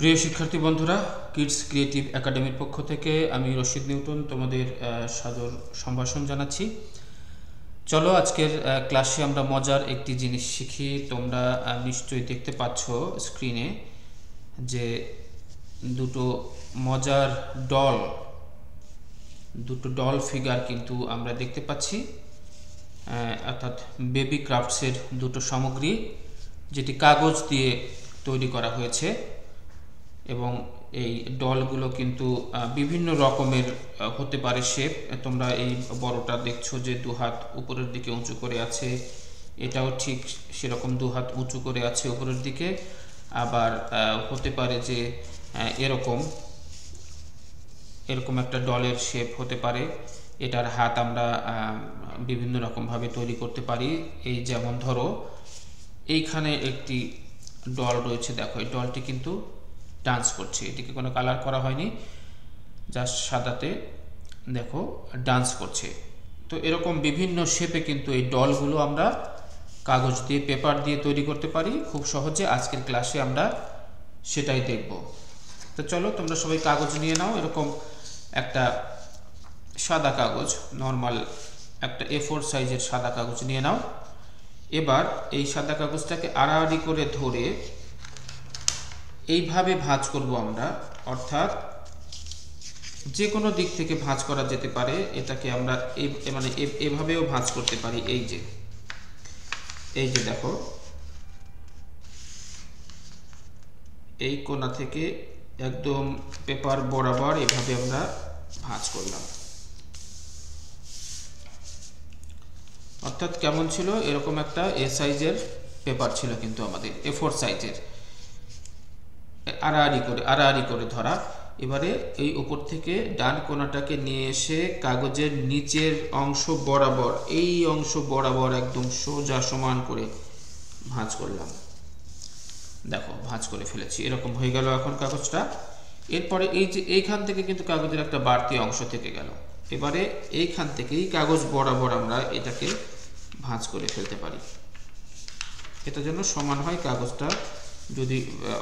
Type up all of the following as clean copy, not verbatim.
প্রিয় শিক্ষার্থী বন্ধুরা, কিডস ক্রিয়েটিভ একাডেমির পক্ষ থেকে আমি রশিদ নিউটন তোমাদের সাদর সম্ভাষণ জানাচ্ছি। চলো আজকের ক্লাসে আমরা মজার একটি জিনিস শিখি। তোমরা নিশ্চয়ই দেখতে পাচ্ছ স্ক্রিনে যে দুটো মজার দুটো ডল ফিগার কিন্তু আমরা দেখতে পাচ্ছি, অর্থাৎ বেবি ক্রাফটসের দুটো সামগ্রী, যেটি কাগজ দিয়ে তৈরি করা হয়েছে। এবং এই ডলগুলো কিন্তু বিভিন্ন রকমের হতে পারে শেপ। তোমরা এই বড়টা দেখছো যে দু হাত উপরের দিকে উঁচু করে আছে, এটাও ঠিক সেরকম দু হাত উঁচু করে আছে উপরের দিকে। আবার হতে পারে যে এরকম একটা ডলের শেপ হতে পারে। এটার হাত আমরা বিভিন্ন রকমভাবে তৈরি করতে পারি। এই যেমন ধরো এইখানে একটি ডল রয়েছে, দেখো এই ডলটি কিন্তু ডান্স করছে, এটিকে কোনো কালার করা হয়নি, জাস্ট সাদাতে দেখো ডান্স করছে। তো এরকম বিভিন্ন শেপে কিন্তু এই ডলগুলো আমরা কাগজ দিয়ে, পেপার দিয়ে তৈরি করতে পারি খুব সহজে। আজকের ক্লাসে আমরা সেটাই দেখব। তো চলো তোমরা সবাই কাগজ নিয়ে নাও। এরকম একটা সাদা কাগজ, নর্মাল একটা A4 সাইজের সাদা কাগজ নিয়ে নাও। এবার এই সাদা কাগজটাকে আড়াআড়ি করে ধরে এইভাবে ভাঁজ করব আমরা, অর্থাৎ যে কোনো দিক থেকে ভাঁজ করা যেতে পারে। এটাকে আমরা এভাবেও ভাঁজ করতে পারি। এই যে দেখো, এই কোণা থেকে একদম পেপার বরাবর এভাবে আমরা ভাঁজ করলাম। অর্থাৎ কেমন ছিল, এরকম একটা A সাইজের পেপার ছিল কিন্তু আমাদের A4 সাইজের, আড়াআড়ি করে ধরা। এবারে এই উপর থেকে ডান কোণাটাকে নিয়ে এসে কাগজের নিচের অংশ বরাবর, এই অংশ বরাবর একদম সোজা সমান করে ভাঁজ করলাম। দেখো ভাঁজ করে ফেলেছি, এরকম হয়ে গেল এখন কাগজটা। এরপরে এই যে এইখান থেকে কিন্তু কাগজের একটা বাড়তি অংশ থেকে গেল। এবারে এইখান থেকেই কাগজ বরাবর আমরা এটাকে ভাঁজ করে ফেলতে পারি। এটা যেন সমান হয় কাগজটা। যদি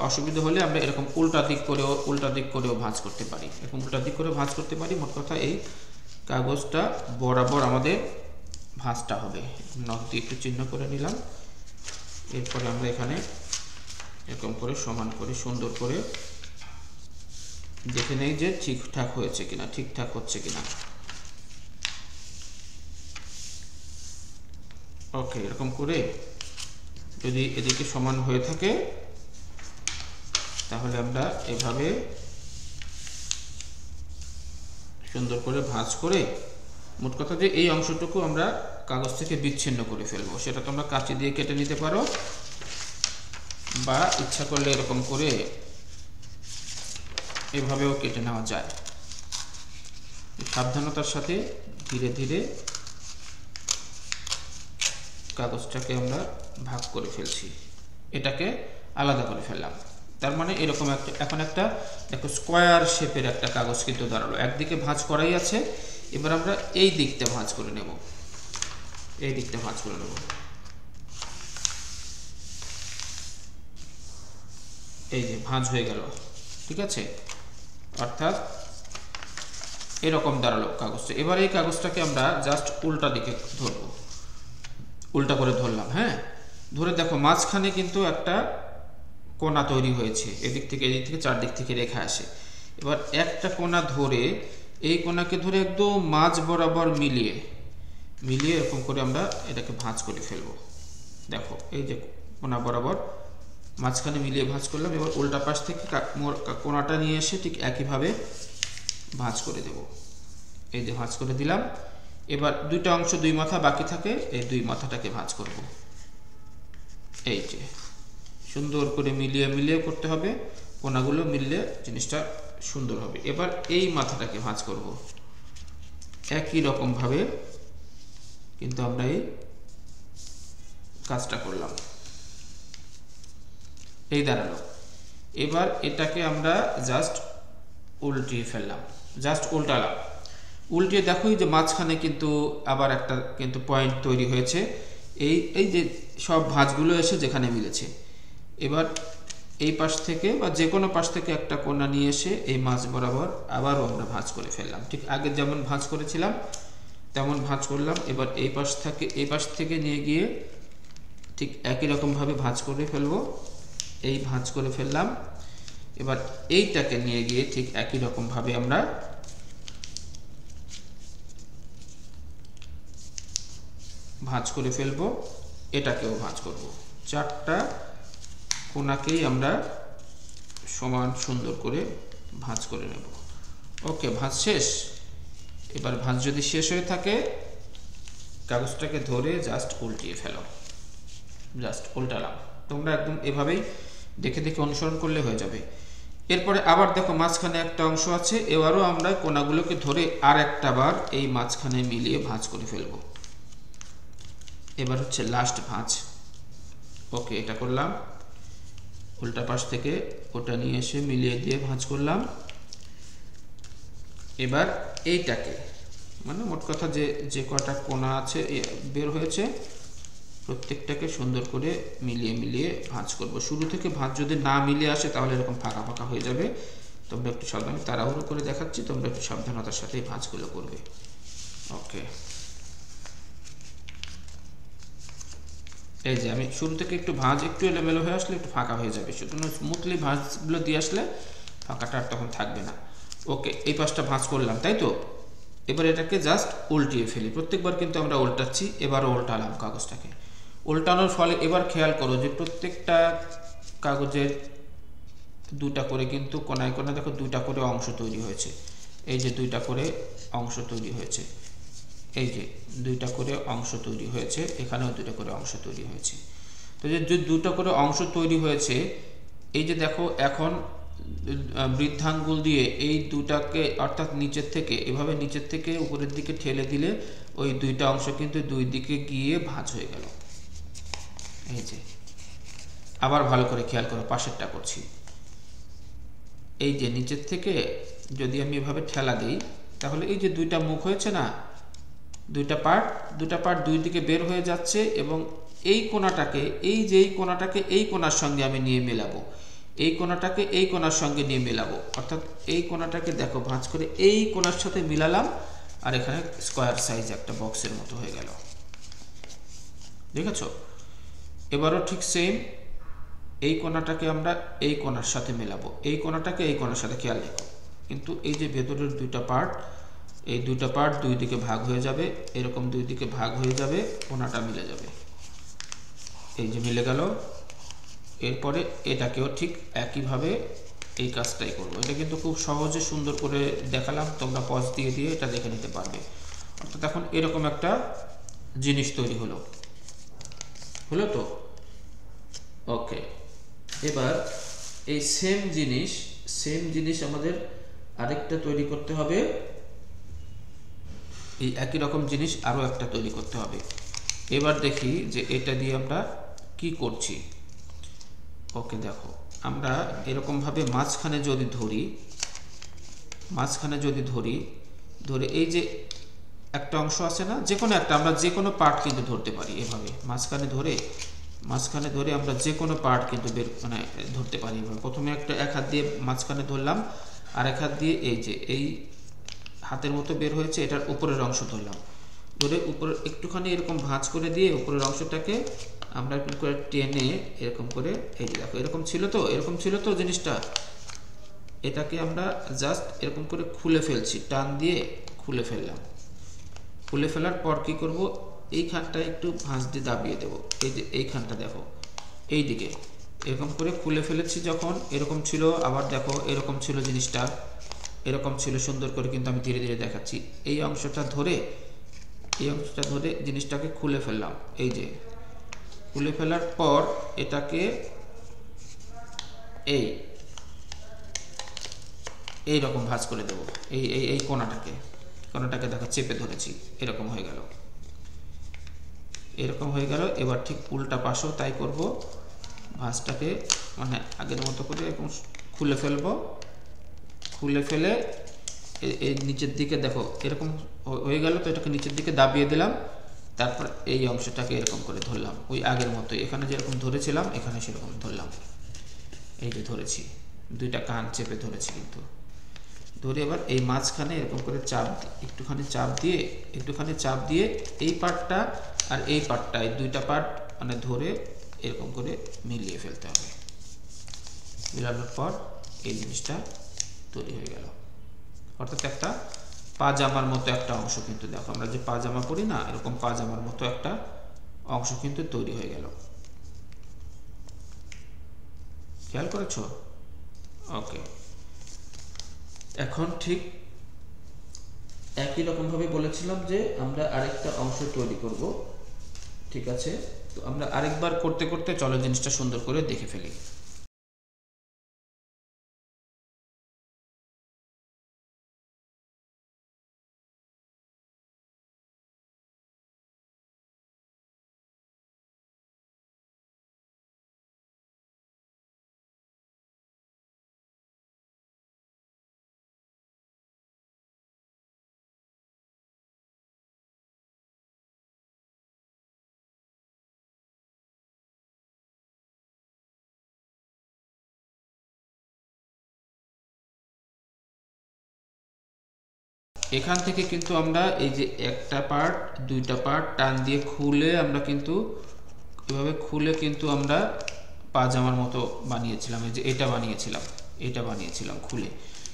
অসুবিধা হলে আমরা এরকম উল্টা দিক করেও ভাঁজ করতে পারি, এরকম উল্টা দিক করে ভাঁজ করতে পারি। মোট কথা এই কাগজটা বরাবর আমাদের ভাঁজটা হবে। নখ দিয়ে একটু চিহ্ন করে নিলাম। এরপরে আমরা এখানে এরকম করে সমান করে সুন্দর করে দেখে নেই যে ঠিকঠাক হয়েছে কিনা, ঠিকঠাক হচ্ছে কিনা। ওকে, এরকম করে যদি এদিকে সমান হয়ে থাকে তাহলে আমরা এভাবে সুন্দর করে ভাঁজ করে, মোট কথা যে এই অংশটুকু আমরা কাগজ থেকে বিচ্ছিন্ন করে ফেলবো। সেটা তোমরা কাঁচি দিয়ে কেটে নিতে পারো, বা ইচ্ছা করলে এরকম করে এভাবেও কেটে নেওয়া যায়। সাবধানতার সাথে ধীরে ধীরে কাগজটাকে আমরা ভাগ করে ফেলছি, এটাকে আলাদা করে ফেললাম। তার মানে এরকম এখন একটা দেখো স্কোয়ার শেপের একটা কাগজ কিন্তু দাঁড়ালো। একদিকে ভাঁজ করাই আছে, এবার আমরা এই দিকটা ভাঁজ করে নেব, এই যে ভাঁজ হয়ে গেল, ঠিক আছে। অর্থাৎ এরকম দাঁড়ালো কাগজটা। এবার এই কাগজটাকে আমরা জাস্ট উল্টা দিকে ধরবো, উল্টা করে ধরলাম। হ্যাঁ, ধরে দেখো মাঝখানে কিন্তু একটা কোণা তৈরি হয়েছে, এদিক থেকে চারদিক থেকে রেখা আসে। এবার একটা কোণা ধরে, এই কোণাকে ধরে একদম মাঝ বরাবর মিলিয়ে এরকম করে আমরা এটাকে ভাঁজ করে ফেলবো। দেখো এই যে কোণা বরাবর মাঝখানে মিলিয়ে ভাঁজ করলাম। এবার উল্টা পাশ থেকে কোণাটা নিয়ে এসে ঠিক একইভাবে ভাঁজ করে দেব। এই যে ভাঁজ করে দিলাম। এবার দুইটা অংশ, দুই মাথা বাকি থাকে, এই দুই মাথাটাকে ভাঁজ করব। এই যে সুন্দর করে মিলিয়ে করতে হবে, কোণাগুলো মিললে জিনিসটা সুন্দর হবে। এবার এই মাথাটাকে ভাঁজ করব একই রকম ভাবে, কিন্তু আমরা এই কাজটা করলাম। এই দাঁড়ালো। এবার এটাকে আমরা জাস্ট উল্টিয়ে ফেললাম, জাস্ট উল্টালাম। উল্টিয়ে দেখো যে মাঝখানে কিন্তু আবার একটা কিন্তু পয়েন্ট তৈরি হয়েছে। এই যে সব ভাঁজগুলো এসে যেখানে মিলেছে। এবার এই পাশ থেকে বা যে কোনো পাশ থেকে একটা কোণা নিয়ে এসে এই মাঝ বরাবর আবারও আমরা ভাঁজ করে ফেললাম। ঠিক আগে যেমন ভাঁজ করেছিলাম তেমন ভাঁজ করলাম। এবার এই পাশ থেকে নিয়ে গিয়ে ঠিক একই রকমভাবে ভাঁজ করে ফেলবো। এই ভাঁজ করে ফেললাম। এবার এইটাকে নিয়ে গিয়ে ঠিক একই রকমভাবে আমরা ভাঁজ করে ফেলবো। এটাকেও ভাঁজ করব। চারটা কোণাকেই আমরা সমান সুন্দর করে ভাঁজ করে নেব। ওকে, ভাঁজ শেষ। এবার ভাঁজ যদি শেষ হয়ে থাকে কাগজটাকে ধরে জাস্ট উল্টিয়ে ফেলো। জাস্ট উল্টালাম। তোমরা একদম এভাবেই দেখে দেখে অনুসরণ করলে হয়ে যাবে। এরপরে আবার দেখো মাঝখানে একটা অংশ আছে, এবারও আমরা কোণাগুলোকে ধরে আর একটা বার এই মাঝখানে মিলিয়ে ভাঁজ করে ফেলবো। এবার হচ্ছে লাস্ট ভাঁজ। ওকে, এটা করলাম। উল্টা পাশ থেকে ওটা নিয়ে এসে মিলিয়ে দিয়ে ভাঁজ করলাম। এবার এইটাকে মানে মোট কথা যে কটা কোণা আছে বের হয়েছে প্রত্যেকটাকে সুন্দর করে মিলিয়ে মিলিয়ে ভাঁজ করব। শুরু থেকে ভাঁজ যদি না মিলিয়ে আসে তাহলে এরকম ফাঁকা ফাঁকা হয়ে যাবে। তোমরা একটু সাবধান, তাড়াহুড়ো করে দেখাচ্ছি, তোমরা একটু সাবধানতার সাথে ভাঁজগুলো করবে। ওকে, এই যে আমি শুরু থেকে একটু ভাঁজ একটু এলোমেলো হয়ে আসলে একটু ফাঁকা হয়ে যাবে, সুতরাং স্মুথলি ভাঁজগুলো দিয়ে আসলে ফাঁকাটা আর তখন থাকবে না। ওকে, এই পাশটা ভাঁজ করলাম, তাই তো? এবার এটাকে জাস্ট উল্টিয়ে ফেলি। প্রত্যেকবার কিন্তু আমরা উল্টাচ্ছি, এবারও উল্টালাম কাগজটাকে। উল্টানোর ফলে এবার খেয়াল করো যে প্রত্যেকটা কাগজের দুটা করে কিন্তু কোনায় কোনায় দেখো দুটা করে অংশ তৈরি হয়েছে। এই যে দুইটা করে অংশ তৈরি হয়েছে, এই যে দুইটা করে অংশ তৈরি হয়েছে, এখানেও দুইটা করে অংশ তৈরি হয়েছে। তো যে দুটো করে অংশ তৈরি হয়েছে, এই যে দেখো এখন বৃদ্ধাঙ্গুল দিয়ে এই দুটাকে অর্থাৎ নিচের থেকে এভাবে নিচের থেকে উপরের দিকে ঠেলে দিলে ওই দুইটা অংশ কিন্তু দুই দিকে গিয়ে ভাঁজ হয়ে গেল। এই যে আবার ভালো করে খেয়াল করো, পাশেরটা করছি। এই যে নিচের থেকে যদি আমি এভাবে ঠেলা দিই তাহলে এই যে দুইটা মুখ হয়েছে না, দুটা পার্ট দুই দিকে বের হয়ে যাচ্ছে এবং এই কোণাটাকে এই কোণার সঙ্গে আমি নিয়ে মেলাবো, এই কোণাটাকে এই কোণার সঙ্গে নিয়ে মেলাবো। অর্থাৎ এই কোণাটাকে দেখো ভাঁজ করে এই কোণার সাথে মিলালাম, আর এখানে স্কয়ার সাইজ একটা বক্সের মতো হয়ে গেল। দেখেছো? এবারও ঠিক সেম, এই কোণাটাকে আমরা এই কোণার সাথে মেলাবো, এই কোণাটাকে এই কোণার সাথে। খেয়াল রেখো কিন্তু এই যে ভেতরের দুইটা পার্ট, এই দুইটা পার্ট দুই দিকে ভাগ হয়ে যাবে, এরকম দুই দিকে ভাগ হয়ে যাবে, কোণাটা মিলে যাবে। এই যে মিলে গেল। এরপরে এটাকেও ঠিক একইভাবে এই কাজটাই করবো। এটা কিন্তু খুব সহজে সুন্দর করে দেখালাম, তোমরা পজ দিয়ে দিয়ে এটা দেখে নিতে পারবে। অর্থাৎ এখন এরকম একটা জিনিস তৈরি হলো তো? ওকে, এবার এই সেম জিনিস আমাদের আরেকটা তৈরি করতে হবে। এই একই রকম জিনিস আরো একটা তৈরি করতে হবে। এবার দেখি যে এটা দিয়ে আমরা কি করছি। ওকে, দেখো আমরা এরকম ভাবে মাঝখানে যদি ধরে এই যে একটা অংশ আছে না, যে কোনো একটা আমরা যে কোনো পার্ট কিন্তু ধরতে পারি। এভাবে মাঝখানে ধরে আমরা যে কোনো পার্ট কিন্তু ধরতে পারি। প্রথমে এক হাত দিয়ে মাঝখানে ধরলাম, আর এক হাত দিয়ে এই যে এই হাতের মতো বের হয়েছে এটার উপরের অংশ ধরলাম, ধরে উপরে একটুখানি এরকম ভাঁজ করে দিয়ে উপরের অংশটাকে আমরা এরকম করে টেনে এরকম করে, এই যে দেখো এরকম ছিল তো জিনিসটা, এটাকে আমরা জাস্ট এরকম করে খুলে ফেলছি, টান দিয়ে খুলে ফেললাম। খুলে ফেলার পর কি করব, এইখানটা একটু ভাঁজ দিয়ে দাবিয়ে দেবো। এই যে এইখানটা দেখো এই দিকে এরকম করে খুলে ফেলেছি। যখন এরকম ছিল, আবার দেখো এরকম ছিল জিনিসটা, এরকম ছিল সুন্দর করে, কিন্তু আমি ধীরে ধীরে দেখাচ্ছি। এই অংশটা ধরে জিনিসটাকে খুলে ফেললাম। এই যে খুলে ফেলার পর এটাকে এই রকম ভাঁজ করে দেবো। এই কোণাটাকে দেখো চেপে ধরেছি, এরকম হয়ে গেল। এবার ঠিক উল্টা পাশেও তাই করব। ভাঁজটাকে আগের মতো করে এরকম খুলে ফেলবো। খুলে ফেলে এই নিচের দিকে দেখো এরকম হয়ে গেল, তো এটাকে নিচের দিকে দাবিয়ে দিলাম। তারপর এই অংশটাকে এরকম করে ধরলাম, ওই আগের মতোই, এখানে যেরকম ধরেছিলাম এখানে সেরকম ধরলাম। এই যে ধরেছি, দুইটা কান চেপে ধরেছি, কিন্তু ধরে এবার এই মাঝখানে এরকম করে একটুখানি চাপ দিয়ে এই পার্টটা আর এই পার্টটা, এই দুইটা পার্ট মানে ধরে এরকম করে মিলিয়ে ফেলতে হবে। মিলানোর পর এই জিনিসটা তৈরি হয়ে গেল। অর্থাৎ একটা পাজামার মতো একটা অংশ কিন্তু, দেখো আমরা যে পাজামা পরি না, এরকম পাজামার মতো একটা অংশ কিন্তু তৈরি হয়ে গেল। খেয়াল করেছো? ওকে, এখন ঠিক একই রকম ভাবে বলেছিলাম যে আমরা আরেকটা অংশ তৈরি করব, ঠিক আছে? তো আমরা আরেকবার করতে করতে চলো জিনিসটা সুন্দর করে দেখে ফেলি। এখান থেকে কিন্তু আমরা এই যে একটা পার্ট দুইটা পার্ট টান দিয়ে খুলে আমরা কিন্তু এভাবে খুলে কিন্তু আমরা পাজামার মতো বানিয়েছিলাম। এই যে এটা বানিয়েছিলাম খুলে,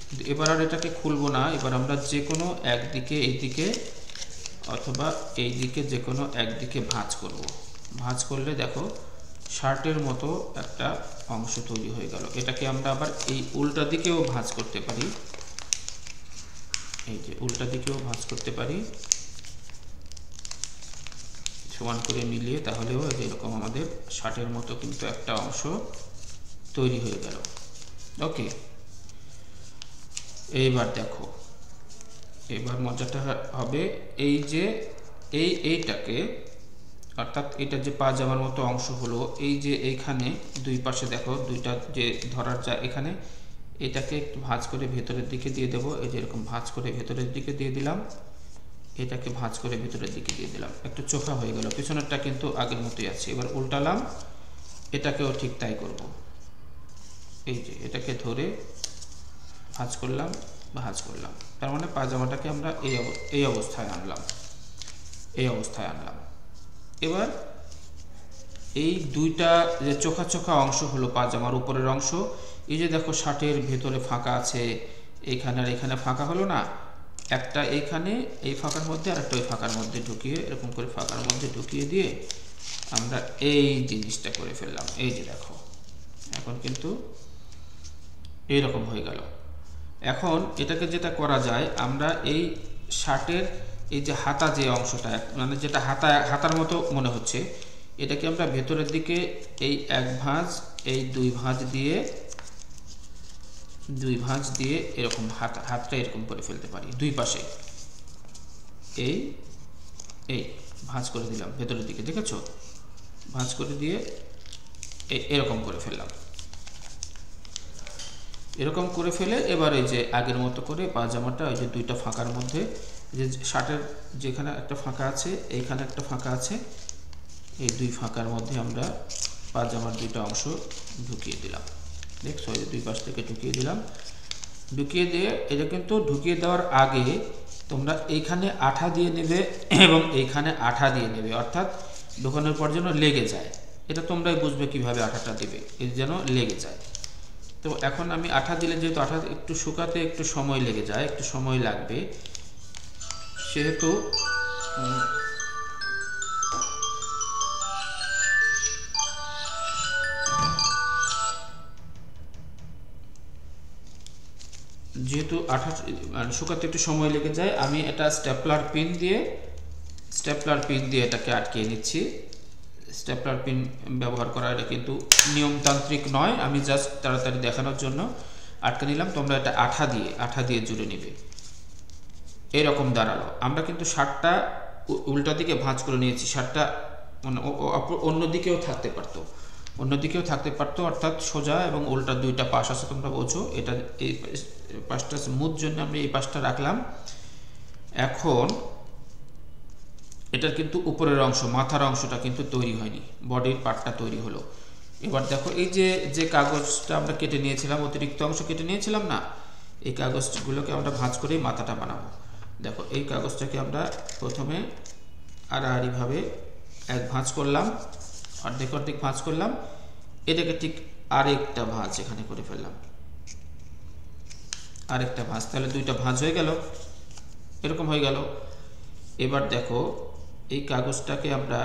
কিন্তু এবার আর এটাকে খুলবো না। এবার আমরা যে কোনো একদিকে, এইদিকে অথবা এই দিকে যে কোনো একদিকে ভাঁজ করব। ভাঁজ করলে দেখো শার্টের মতো একটা অংশ তৈরি হয়ে গেল। এটাকে আমরা আবার এই উল্টা দিকেও ভাঁজ করতে পারি, এই যে উল্টা দিকেও ভাঁজ করতে পারি সমান করে মিলিয়ে, তাহলেও এরকম আমাদের শার্টের মতো কিন্তু একটা অংশ তৈরি হয়ে গেল। ওকে, এইবার দেখো, এবার মজাটা হবে এই যে এইটাকে, অর্থাৎ এটা যে পাজামার মতো অংশ হলো, এই যে এইখানে দুই পাশে দেখো দুইটা যে ধরার যা, এখানে এটাকে একটু ভাঁজ করে ভেতরের দিকে দিয়ে দেবো। এই যে এরকম ভাঁজ করে ভেতরের দিকে দিয়ে দিলাম, এটাকে ভাঁজ করে ভেতরের দিকে দিয়ে দিলাম, একটু চোখা হয়ে গেল। পিছনেরটা কিন্তু আগের মতোই আছে। এবার উল্টালাম, এটাকেও ঠিক তাই করব। এই যে এটাকে ধরে ভাঁজ করলাম, তার মানে পাজামাটাকে আমরা এই অবস্থায় আনলাম। এবার এই দুইটা যে চোখা চোখা অংশ হলো পাজামার উপরের অংশ, এই যে দেখো শার্টের ভেতরে ফাঁকা আছে, এইখানে আর এখানে ফাঁকা হলো না, একটা এইখানে এই ফাঁকার মধ্যে আর একটা ওই ফাঁকার মধ্যে ঢুকিয়ে, এরকম করে ফাঁকার মধ্যে ঢুকিয়ে দিয়ে আমরা এই জিনিসটা করে ফেললাম। এই যে দেখো এখন কিন্তু এইরকম হয়ে গেল। এখন এটাকে যেটা করা যায়, আমরা এই শার্টের এই যে হাতা যে অংশটা, মানে যেটা হাতার মতো মনে হচ্ছে, এটাকে আমরা ভেতরের দিকে এই এক ভাঁজ, এই দুই ভাঁজ দিয়ে এরকম হাতটা এরকম করে ফেলতে পারি। দুই পাশে এই ভাঁজ করে দিলাম ভেতরের দিকে, দেখেছো? ভাঁজ করে দিয়ে এরকম করে ফেললাম। এরকম করে ফেলে এবার এই যে আগের মতো করে পাজামাটা ওই যে দুইটা ফাঁকার মধ্যে, যে শার্টের যেখানে একটা ফাঁকা আছে, এইখানে একটা ফাঁকা আছে, এই দুই ফাঁকার মধ্যে আমরা পাজামার দুইটা অংশ ঢুকিয়ে দিলাম। দেখছো, এই দুই পাশ থেকে ঢুকিয়ে দিলাম। ঢুকিয়ে দিয়ে এটা কিন্তু ঢুকিয়ে দেওয়ার আগে তোমরা এইখানে আঠা দিয়ে নেবে এবং এইখানে আঠা দিয়ে নেবে, অর্থাৎ ঢোকানোর পর যেন লেগে যায়। এটা তোমরাই বুঝবে কিভাবে আঠাটা দেবে, এই যেন লেগে যায়। তো এখন আমি আঠা দিলে, যেহেতু আঠা একটু শুকাতে একটু সময় লেগে যায়, একটু সময় লাগবে, সেহেতু আঠা শুকাতে একটু সময় লেগে যায়, আমি এটা স্টেপলার পিন দিয়ে এটাকে আটকিয়ে নিচ্ছি। স্টেপলার পিন ব্যবহার করা এটা কিন্তু নিয়মতান্ত্রিক নয়, আমি জাস্ট তাড়াতাড়ি দেখানোর জন্য আটকে নিলাম। তোমরা এটা আঠা দিয়ে জুড়ে নেবে। এরকম দাঁড়ালো। আমরা কিন্তু শার্টটা উল্টা দিকে ভাঁজ করে নিয়েছি। শার্টটা মানে অন্যদিকেও থাকতে পারতো, অর্থাৎ সোজা এবং উল্টা দুইটা পাশ আছে, তোমরা বোঝো। এটা এই পাশটা স্মুথ জন্য আমরা এই পাশটা রাখলাম। এখন এটার কিন্তু উপরের অংশ, মাথার অংশটা কিন্তু তৈরি হয়নি, বডির পার্টটা তৈরি হলো। এবার দেখো এই যে কাগজটা আমরা কেটে নিয়েছিলাম, অতিরিক্ত অংশ কেটে নিয়েছিলাম না, এই কাগজগুলোকে আমরা ভাঁজ করে মাথাটা বানাবো। দেখো এই কাগজটাকে আমরা প্রথমে আড়াআড়িভাবে এক ভাঁজ করলাম, অর্ধেক অর্ধেক ভাঁজ করলাম, এটাকে ঠিক আরেকটা ভাঁজ এখানে করে ফেললাম, আরেকটা ভাঁজ, তাহলে দুইটা ভাঁজ হয়ে গেল, এরকম হয়ে গেল। এবার দেখো এই কাগজটাকে আমরা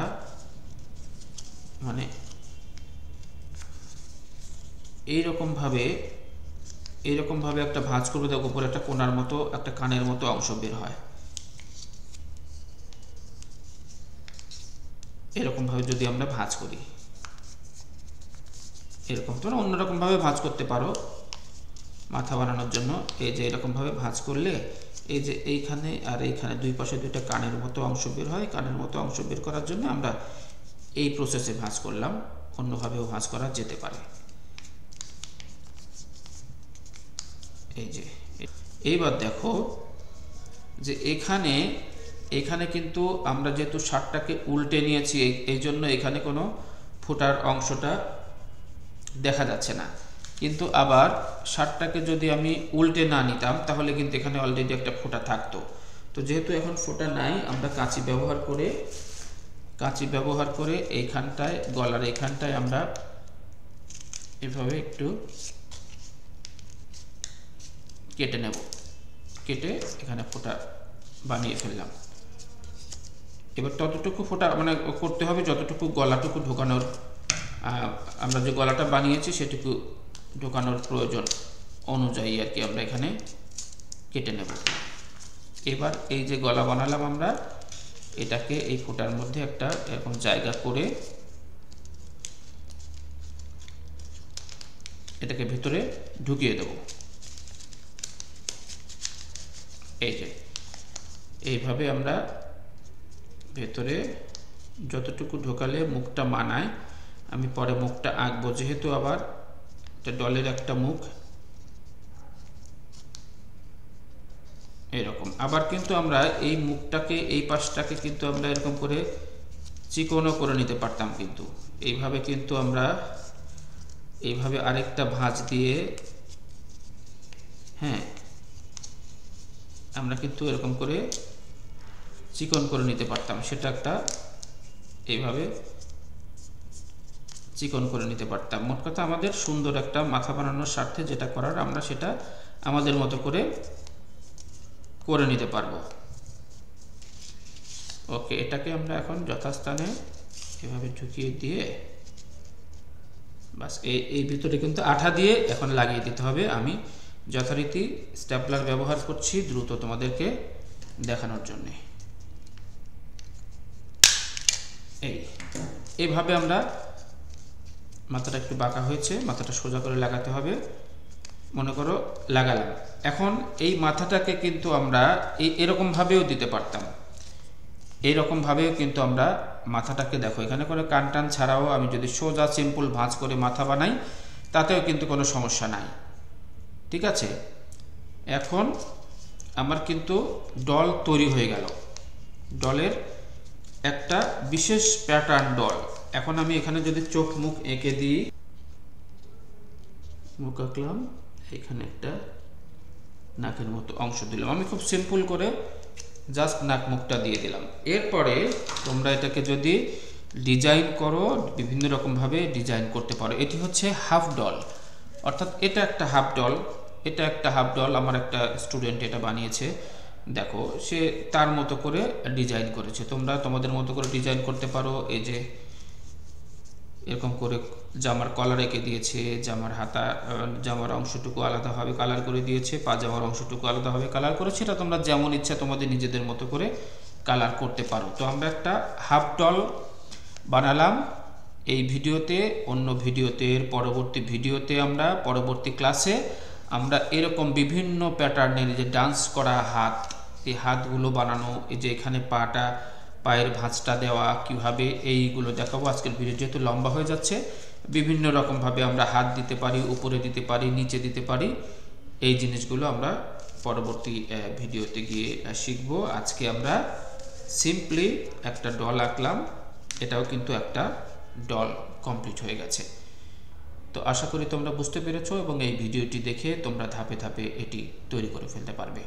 মানে এইরকম ভাবে একটা ভাঁজ করবো। দেখো উপরে একটা কোণার মতো, একটা কানের মতো অংশ বের হয়, এরকম ভাবে যদি আমরা ভাঁজ করি, এরকম তোমরা অন্যরকম ভাবে ভাঁজ করতে পারো মাথা বানানোর জন্য। এই যে এরকম ভাবে ভাঁজ করলে এই যে এইখানে আর এইখানে দুই পাশে দুইটা কানের মতো অংশ বের হয়, কানের মতো অংশ বের করার জন্য আমরা এই প্রসেসে ভাঁজ করলাম, অন্যভাবেও ভাঁজ করা যেতে পারে। এই যে এইবার দেখো যে এখানে কিন্তু আমরা যেহেতু শার্টটাকে উল্টে নিয়েছি, এই জন্য এখানে কোনো ফোঁটার অংশটা দেখা যাচ্ছে না। কিন্তু আবার শার্টটাকে যদি আমি উল্টে না নিতাম তাহলে কিন্তু এখানে অলরেডি একটা ফোঁটা থাকতো। তো যেহেতু এখন ফোঁটা নাই, আমরা কাঁচি ব্যবহার করে এইখানটায়, গলার এইখানটায় আমরা এভাবে একটু কেটে নেব, কেটে এখানে ফোঁটা বানিয়ে ফেললাম। এবার ততটুকু ফোঁটা মানে করতে হবে যতটুকু গলাটুকু ঢোকানোর, আমরা যে গলাটা বানিয়েছি সেটুকু ঢোকানোর প্রয়োজন অনুযায়ী আর কি আমরা এখানে কেটে নেব। এবার এই যে গলা বানালাম আমরা, এটাকে এই ফোঁটার মধ্যে একটা এরকম জায়গা করে এটাকে ভিতরে ঢুকিয়ে দেব। এই যে এইভাবে আমরা ভেতরে যতটুকু ঢোকালে মুখটা মানায়, আমি পরে মুখটা আঁকবো, যেহেতু আবার এটা ডলের একটা মুখ এরকম। আবার কিন্তু আমরা এই মুখটাকে, এই পাশটাকে কিন্তু আমরা এরকম করে চিকনও করে নিতে পারতাম, কিন্তু এইভাবে কিন্তু আমরা এইভাবে আরেকটা ভাঁজ দিয়ে, হ্যাঁ আমরা কিন্তু এরকম করে চিকন করে নিতে পারতাম, সেটা একটা এইভাবে চিকন করে নিতে পারতাম। মোট কথা আমাদের সুন্দর একটা মাথা বানানোর স্বার্থে যেটা করার আমরা সেটা আমাদের মতো করে নিতে পারবো। ওকে, এটাকে আমরা এখন যথাস্থানে এভাবে ঢুকিয়ে দিয়ে বাস এই ভিতরে কিন্তু আঠা দিয়ে এখন লাগিয়ে দিতে হবে। আমি যথারীতি স্ট্যাপলার ব্যবহার করছি দ্রুত তোমাদেরকে দেখানোর জন্য। এইভাবে আমরা, মাথাটা একটু বাঁকা হয়েছে, মাথাটা সোজা করে লাগাতে হবে, মনে করো লাগালাম। এখন এই মাথাটাকে কিন্তু আমরা এরকম ভাবেও দিতে পারতাম, এইরকম ভাবেও কিন্তু আমরা মাথাটাকে, দেখো এখানে কোনো কান টান ছাড়াও আমি যদি সোজা সিম্পল ভাঁজ করে মাথা বানাই তাতেও কিন্তু কোনো সমস্যা নাই, ঠিক আছে। এখন আমার কিন্তু ডল তৈরি হয়ে গেল, ডলের একটা বিশেষ প্যাটার্ন ডল। এখন আমি এখানে যদি চোখ মুখ এঁকে দিই, মুখ আঁকলাম, এখানে একটা নাকের মতো অংশ দিলাম, আমি খুব সিম্পল করে জাস্ট নাক মুখটা দিয়ে দিলাম। এরপরে তোমরা এটাকে যদি ডিজাইন করো, বিভিন্ন রকমভাবে ডিজাইন করতে পারো। এটি হচ্ছে হাফ ডল, অর্থাৎ এটা একটা হাফ ডল, এটা একটা হাফ ডল। আমার একটা স্টুডেন্ট এটা বানিয়েছে, দেখো সে তার মতো করে ডিজাইন করেছে, তোমরা তোমাদের মতো করে ডিজাইন করতে পারো। এই যে এরকম করে জামার কলার এঁকে দিয়েছে, জামার অংশটুকু আলাদাভাবে কালার করে দিয়েছে, পাজামার অংশটুকু আলাদাভাবে কালার করেছে। এটা তোমরা যেমন ইচ্ছা তোমাদের নিজেদের মতো করে কালার করতে পারো। তো আমরা একটা হাফ ডল বানালাম এই ভিডিওতে। অন্য ভিডিওতে, পরবর্তী ভিডিওতে, আমরা পরবর্তী ক্লাসে আমরা এরকম বিভিন্ন প্যাটার্নের যে ডান্স করা হাত, এই হাতগুলো বানানো, এই যে এখানে পায়ের ভাঁজটা দেওয়া কিভাবে, এইগুলো দেখাবো। আজকের ভিডিও যেহেতু লম্বা হয়ে যাচ্ছে, বিভিন্ন রকমভাবে আমরা হাত দিতে পারি, উপরে দিতে পারি, নিচে দিতে পারি, এই জিনিসগুলো আমরা পরবর্তী ভিডিওতে গিয়ে শিখব। আজকে আমরা সিম্পলি একটা ডল আঁকলাম, এটাও কিন্তু একটা ডল কমপ্লিট হয়ে গেছে। তো আশা করি তোমরা বুঝতে পেরেছো এবং এই ভিডিওটি দেখে তোমরা ধাপে ধাপে এটি তৈরি করে ফেলতে পারবে।